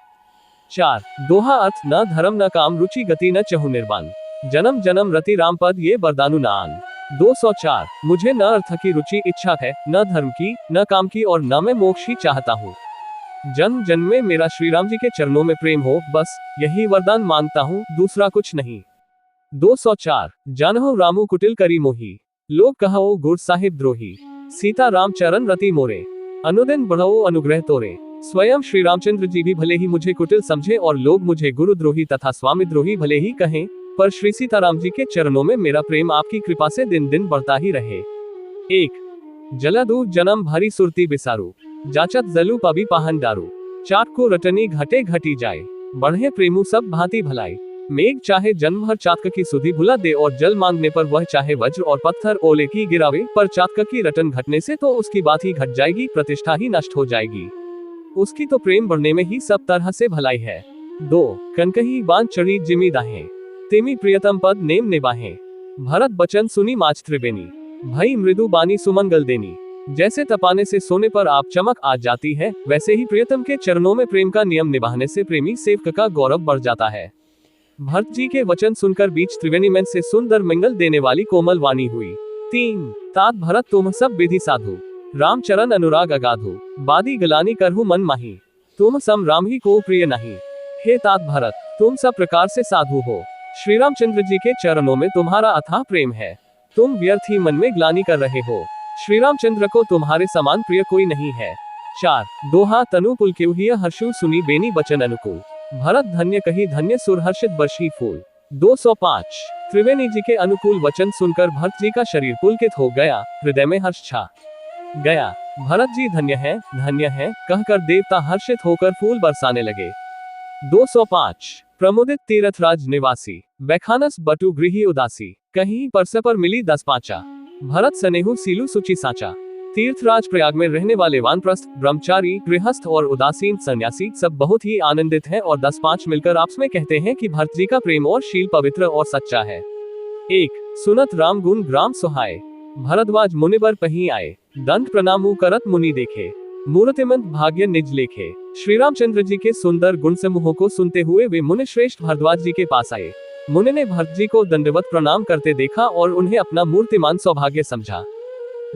4 दोहा अर्थ न धर्म न काम रुचि गति न चहु निर्वाण, जन्म जन्म रति राम पद ये बरदानु न आन। 204 मुझे न अर्थ की रुचि इच्छा है, न धर्म की, न काम की और न मैं मोक्ष ही चाहता हूँ। जन्म जन्म में मेरा श्री राम जी के चरणों में प्रेम हो, बस यही वरदान मांगता हूँ, दूसरा कुछ नहीं। 204 जानहु रामु कुटिल करी मोही, लोग कहो गुर साहिब द्रोही। सीता राम चरण रति मोरे, अनुदिन बढ़ो अनुग्रह तोरे। स्वयं श्री रामचंद्र जी भी भले ही मुझे कुटिल समझे और लोग मुझे गुरुद्रोही तथा स्वामी द्रोही भले ही कहें, पर श्री सीताराम जी के चरणों में मेरा प्रेम आपकी कृपा से दिन दिन बढ़ता ही रहे। 1 जलदू जन्म भरी सुरती बिसारू, जाचत जलू पबी पाहन दारू। चाट को रटनी घटे घटी जाए, बढ़े प्रेमु सब भांति भलाई। मेघ चाहे जन्म भर चातक की सुधि भुला दे और जल मांगने पर वह चाहे वज्र और पत्थर ओले की गिरावे, पर चातक की रटन घटने से तो उसकी बात ही घट जाएगी, प्रतिष्ठा ही नष्ट हो जाएगी। उसकी तो प्रेम बढ़ने में ही सब तरह से भलाई है। 2 कनकही बांध चढ़ी जिमी दाहें, तेमी प्रियतम पद नेम निबाहें। भरत बचन सुनी माच त्रिवेणी, भई मृदु बानी सुमंगल देनी। जैसे तपाने से सोने पर आप चमक आ जाती है, वैसे ही प्रियतम के चरणों में प्रेम का नियम निभाने से प्रेमी सेवक का गौरव बढ़ जाता है। भरत जी के वचन सुनकर बीच त्रिवेणी में से सुंदर मंगल देने वाली कोमल वाणी हुई। 3 तात भरत तुम सब विधि साधु, राम चरण अनुराग अगाधु। बादी गलानी करहु मन माही, तुम सम राम ही को प्रिय नहीं। हे तात भरत, तुम सब प्रकार से साधु हो, श्री रामचंद्र जी के चरणों में तुम्हारा अथाह प्रेम है। तुम व्यर्थ ही मन में ग्लानि कर रहे हो, श्री रामचंद्र को तुम्हारे समान प्रिय कोई नहीं है। 4 दोहा तनु पुलकेउहिय हर्षु सुनी बेनी बचन अनुकूल, भरत धन्य कही धन्य सुर हर्षित बरसी फूल। 205 त्रिवेणी जी के अनुकूल वचन सुनकर भरत जी का शरीर पुलकित हो गया, हृदय में हर्ष छा गया। भरत जी धन्य है कहकर देवता हर्षित होकर फूल बरसाने लगे। 205 प्रमुदित तीर्थराज निवासी, बैखानस बटु गृही उदासी। कहीं परस्पर मिली 10 पाचा, भरत सनेहु सीलु सुचि साचा। तीर्थराज प्रयाग में रहने वाले वानप्रस्थ, ब्रह्मचारी, गृहस्थ और उदासीन सन्यासी सब बहुत ही आनंदित हैं और 10-5 मिलकर आपस में कहते हैं कि भरत जी का प्रेम और शील पवित्र और सच्चा है। 1 सुनत राम गुण ग्राम सुहाए, भरद्वाज मुनिबर पही आए। दंड प्रणामु करत मुनि देखे, मूर्तिमंत भाग्य निज लेखे। श्री रामचंद्र जी के सुंदर गुण समूहों को सुनते हुए वे मुनि श्रेष्ठ भरद्वाज जी के पास आए। मुनि ने भरत जी को दंडवत प्रणाम करते देखा और उन्हें अपना मूर्तिमान सौभाग्य समझा।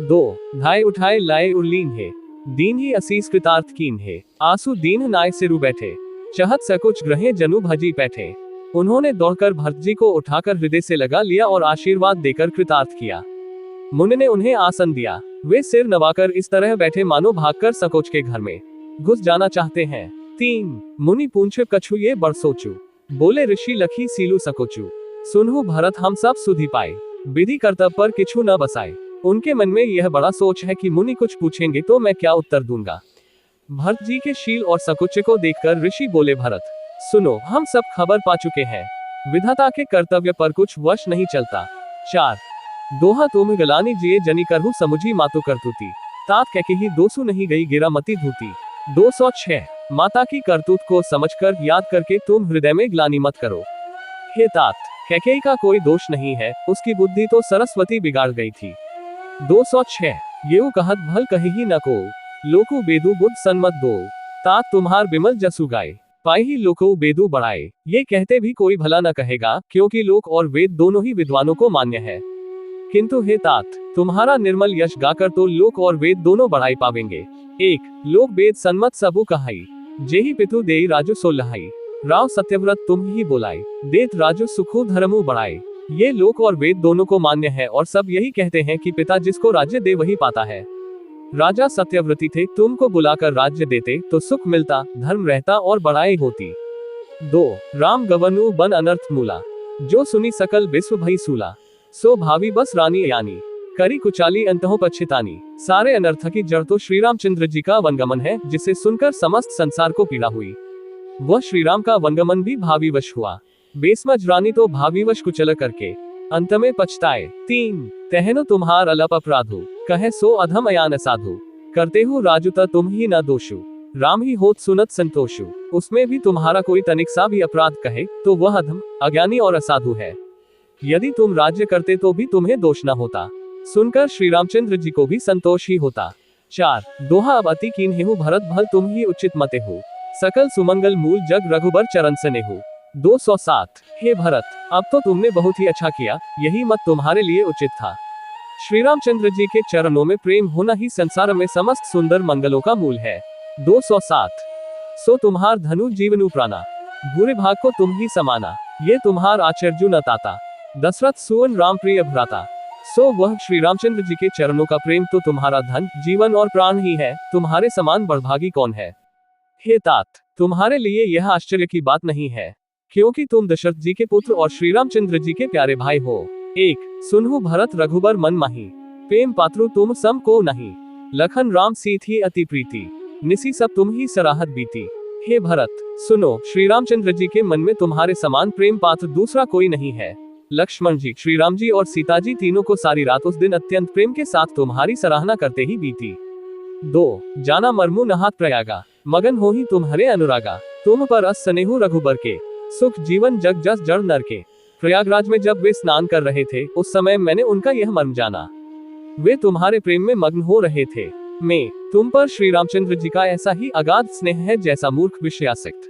2 धाय उठाए लाए उर्लीन है, दीन ही असीस कृतार्थ कीन है। आंसू दीन नाय सिरु बैठे, चहत सकुच ग्रहे जनु भजी बैठे। उन्होंने दौड़कर भरत जी को उठाकर हृदय से लगा लिया और आशीर्वाद देकर कृतार्थ किया। मुनि ने उन्हें आसन दिया। वे सिर नवाकर इस तरह बैठे मानो भागकर सकोच के घर में घुस जाना चाहते हैं। 3 मुनि पूछे कछु ये बड़ सोचू, बोले ऋषि लखी सीलू सकोचू। सुनहु भरत हम सब सुधि पाए, विधि कर्तव्य पर किछु न बसाए। उनके मन में यह बड़ा सोच है कि मुनि कुछ पूछेंगे तो मैं क्या उत्तर दूंगा। भरत जी के शील और सकुच को देखकर ऋषि बोले भरत सुनो, हम सब खबर पा चुके हैं, विधाता के कर्तव्य पर कुछ वश नहीं चलता। 4 दोहा तुम गलानी जिए जनी करहु समुझी मातु करतुती, तात कह के ही दोसु नहीं गई गिरा मती धूती। 206 माता की करतूत को समझकर याद करके तुम हृदय में ग्लानि मत करो। हे तात, कैकेयी का कोई दोष नहीं है, उसकी बुद्धि तो सरस्वती बिगाड़ गई थी। 206 येऊ कहत भल कही ही न को, लोकु बेदु बुद्ध सन्मत दो, तात तुम्हार बिमल जसु गाय, पाई ही लोको बेदु बढ़ाए। ये कहते भी कोई भला न कहेगा, क्योंकि लोक और वेद दोनों ही विद्वानों को मान्य है। किंतु हे तात, तुम्हारा निर्मल यश गाकर तो लोक और वेद दोनों बढ़ाई पावेंगे। 1 लोक वेद सन्मत सबु कहाई, जेहि पितु देई राजु सो लहाई, राव सत्यव्रत तुम ही बोलाई, देत राजु सुखु धर्मु बढ़ाए। ये लोक और वेद दोनों को मान्य है और सब यही कहते हैं कि पिता जिसको राज्य दे वही पाता है। राजा सत्यव्रती थे, तुमको बुलाकर राज्य देते तो सुख मिलता, धर्म रहता और बढ़ाई होती। 2 राम गवनु बन अनर्थ मूला, जो सुनी सकल विश्व भई सूला, सो भावी बस रानी यानी, करी कुचाली अंतहों पछितानी। सारे अनर्थ की जड़ तो श्री रामचंद्र जी का वनगमन है, जिसे सुनकर समस्त संसार को पीड़ा हुई। वह श्रीराम का वनगमन भी भावीवश हुआ, बेसमझ रानी तो भावीवश कुचल करके अंत में पछताए। 3 तहनो तुम्हार अलप अपराधु, कहे सो अधम अयान साधु, करते हो राजुता तुम ही न दोषु, राम ही होत सुनत संतोषु। उसमें भी तुम्हारा कोई तनिक सा भी अपराध कहे तो वह अधम, अज्ञानी और असाधु है। यदि तुम राज्य करते तो भी तुम्हें दोष न होता, सुनकर श्री रामचंद्र जी को भी संतोष ही होता। 4 दोहा अब अति कीन हेहु भरत भल तुम ही उचित मते हो, सकल सुमंगल मूल जग रघुबर चरण सनेहु। 207 हे भरत, अब तो तुमने बहुत ही अच्छा किया, यही मत तुम्हारे लिए उचित था। श्री रामचंद्र जी के चरणों में प्रेम होना ही संसार में समस्त सुंदर मंगलों का मूल है। 207 सो तुम्हार धनु जीवनु प्राणा, बुरे भाग को तुम ही समाना, ये तुम्हार आचर्य न ताता, दशरथ सुवन राम प्रिय भ्राता। सो वह श्री रामचंद्र जी के चरणों का प्रेम तो तुम्हारा धन, जीवन और प्राण ही है, तुम्हारे समान बड़भागी कौन है। हे तात, तुम्हारे लिए यह आश्चर्य की बात नहीं है, क्योंकि तुम दशरथ जी के पुत्र और श्री रामचंद्र जी के प्यारे भाई हो। 1 सुनहु भरत रघुबर मन माही, प्रेम पात्रु तुम सम को नहीं, लखन राम सीत ही अति प्रीति, निसी सब तुम ही सराहत बीती। हे भरत सुनो, श्री रामचंद्र जी के मन में तुम्हारे समान प्रेम पात्र दूसरा कोई नहीं है। लक्ष्मण जी, श्री राम जी और सीता जी तीनों को सारी रात उस दिन अत्यंत प्रेम के साथ तुम्हारी सराहना करते ही बीती। 2 जाना मरमु नहात प्रयागा, मगन हो ही तुम्हारे अनुरागा, तुम पर अस स्नेहु रघुबर के, सुख जीवन जग जस जड़ नर के। प्रयागराज में जब वे स्नान कर रहे थे, उस समय मैंने उनका यह मर्म जाना, वे तुम्हारे प्रेम में मग्न हो रहे थे। मैं तुम पर श्री रामचंद्र जी का ऐसा ही अगाध स्नेह है जैसा मूर्ख विषयासक्त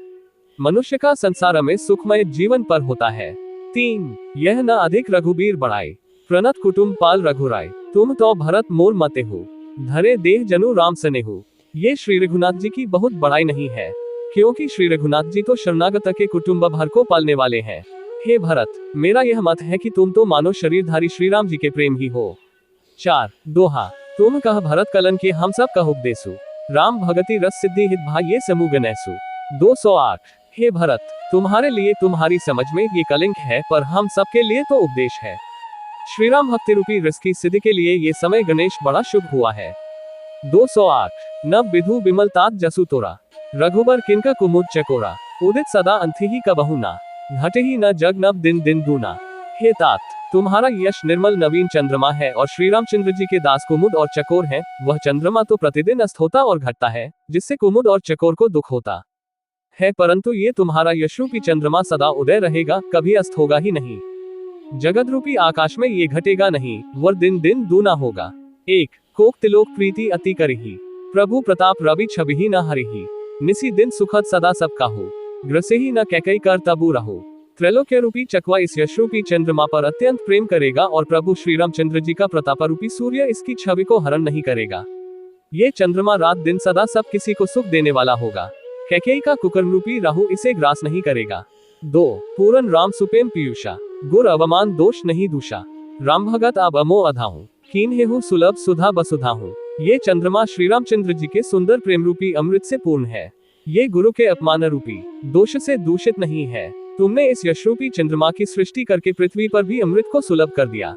मनुष्य का संसार में सुखमय जीवन पर होता है। 3 यह न अधिक रघुबीर बढ़ाए, प्रणत कुटुंब पाल रघुराय, तुम तो भरत मोर मते हो, धरे देह जनु राम सनेहु। ये श्री रघुनाथ जी की बहुत बड़ाई नहीं है, क्योंकि श्री रघुनाथ जी तो शरणागत के कुटुंब भर को पालने वाले हैं। हे भरत, मेरा यह मत है कि तुम तो मानो शरीरधारी श्री राम जी के प्रेम ही हो। 4 दोहा तुम कह भरत कलन के हम सब कह उपदेसु, राम भगति रस सिद्धि हित भाई ये समूह गणैसु। 208 हे भरत, तुम्हारे लिए तुम्हारी समझ में ये कलंक है, पर हम सब के लिए तो उपदेश है। श्री राम भक्ति रूपी रस की सिद्धि के लिए ये समय गणेश बड़ा शुभ हुआ है। 208 नव विधु बिमल तात जसु तोरा, रघुबर किनका कुमुद चकोरा, उदित सदा अंति ही कबहु ना, घटे ही न जग नव दिन दिन दूना। हे तात, तुम्हारा यश निर्मल नवीन चंद्रमा है और श्री रामचंद्र जी के दास कुमुद और चकोर हैं। वह चंद्रमा तो प्रतिदिन अस्त होता और घटता है, जिससे कुमुद और चकोर को दुख होता है, परंतु ये तुम्हारा यशरूपी चंद्रमा सदा उदय रहेगा, कभी अस्त होगा ही नहीं। जगत रूपी आकाश में ये घटेगा नहीं, वर दिन दिन दूना होगा। 1 कोक तिलोक प्रीति अति करही, प्रभु प्रताप रवि छवि न हरिही, निसी दिन सुखद सदा सब काहू, ग्रसे ही न कैकई कर तबू रहो। त्रैलोक्य रूपी चकवा इस यशरूपी चंद्रमा पर अत्यंत प्रेम करेगा और प्रभु श्री रामचंद्र जी का प्रताप रूपी सूर्य इसकी छवि को हरण नहीं करेगा। ये चंद्रमा रात दिन सदा सब किसी को सुख देने वाला होगा। कैकेयी का कुकर्म रूपी राहु इसे ग्रास नहीं करेगा। 2 पूरन राम सुपेम पीयूषा, गुर अवमान दोष नहीं दूषा, राम भगत अब अमो अधाहू, कीन हूँ सुलभ सुधा बसुधा हूँ। ये चंद्रमा श्री रामचंद्र जी के सुंदर प्रेम रूपी अमृत से पूर्ण है। ये गुरु के अपमान रूपी दोष से दूषित नहीं है। तुमने इस यशरूपी चंद्रमा की सृष्टि करके पृथ्वी पर भी अमृत को सुलभ कर दिया।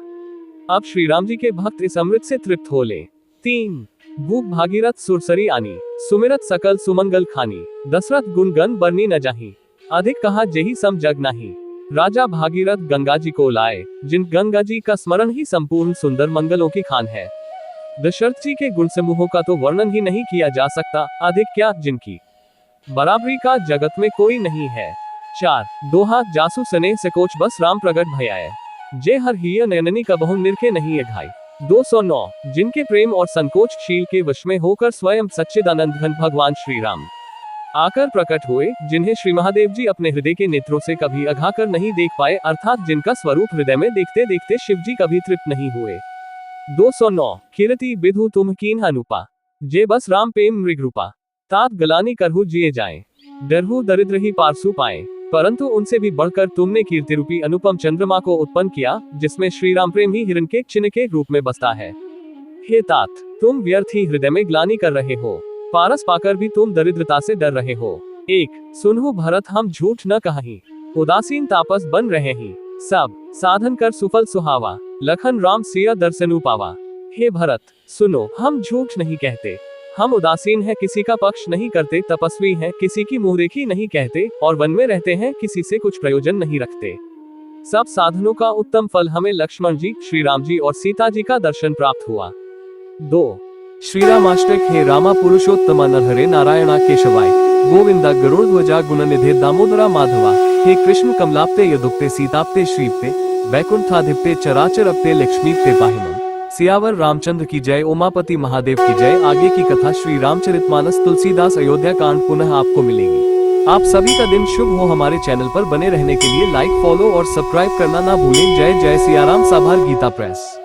अब श्री राम जी के भक्त इस अमृत से तृप्त हो ले। 3 भूप भागीरथ सुरसरी आनी, सुमिरत सकल सुमंगल खानी, दशरथ गुण गण बरनी न जाही, अधिक कहा जेहि सम जग नाही। राजा भागीरथ गंगा जी को लाए, जिन गंगा जी का स्मरण ही संपूर्ण सुंदर मंगलों की खान है। दशरथ जी के गुण समूहों का तो वर्णन ही नहीं किया जा सकता, अधिक क्या जिनकी बराबरी का जगत में कोई नहीं है। 4 दोहा जासु सने सकोच बस राम प्रगट भयाए, जे हर हिय नयननी कबहु निरखे नहीं है घाई। 209 जिनके प्रेम और संकोच शील के वश में होकर स्वयं सच्चिदानंद घन भगवान श्री राम आकर प्रकट हुए, जिन्हें श्री महादेव जी अपने हृदय के नेत्रों से कभी अघा कर नहीं देख पाए, अर्थात जिनका स्वरूप हृदय में देखते देखते शिव जी कभी तृप्त नहीं हुए। 209 कीरति विधु तुम कीन अनुपा, जे बस राम प्रेम मृग रूपा, तात गलानी करहु जिए जाए, डरहु दरिद्र ही पारसु पाए। परंतु उनसे भी बढ़कर तुमने कीर्ति रूपी अनुपम चंद्रमा को उत्पन्न किया, जिसमें श्री राम प्रेम ही हिरण के चिन्ह के रूप में बसता है। हे तात, तुम व्यर्थ ही हृदय में ग्लानि कर रहे हो, पारस पाकर भी तुम दरिद्रता से डर रहे हो। 1 सुनहु भरत हम झूठ न कहीं, उदासीन तापस बन रहे ही, सब साधन कर सुफल सुहावा, लखन राम सिया दर्शनु पावा। हे भरत सुनो, हम झूठ नहीं कहते, हम उदासीन हैं, किसी का पक्ष नहीं करते, तपस्वी हैं, किसी की मुंहरेखी नहीं कहते, और वन में रहते हैं, किसी से कुछ प्रयोजन नहीं रखते। सब साधनों का उत्तम फल हमें लक्ष्मण जी, श्री राम जी और सीता जी का दर्शन प्राप्त हुआ। 2 श्री रामाष्टक। हे रामा पुरुषोत्तम नरहरे नारायणा केशवाय, गोविंदा गरुड़ध्वजा गुणनिधे दामोदरा माधवा। हे कृष्ण कमलाप्ते यदुक्ते सीताप्ते श्रीप्ते, वैकुंठाधिप्ते चराचरप्ते लक्ष्मीप्ते पाहिमम्। सियावर रामचंद्र की जय, उमापति महादेव की जय। आगे की कथा श्री रामचरितमानस तुलसीदास अयोध्या कांड पुनः आपको मिलेगी। आप सभी का दिन शुभ हो। हमारे चैनल पर बने रहने के लिए लाइक, फॉलो और सब्सक्राइब करना ना भूलें। जय जय सियाराम। साभार गीता प्रेस।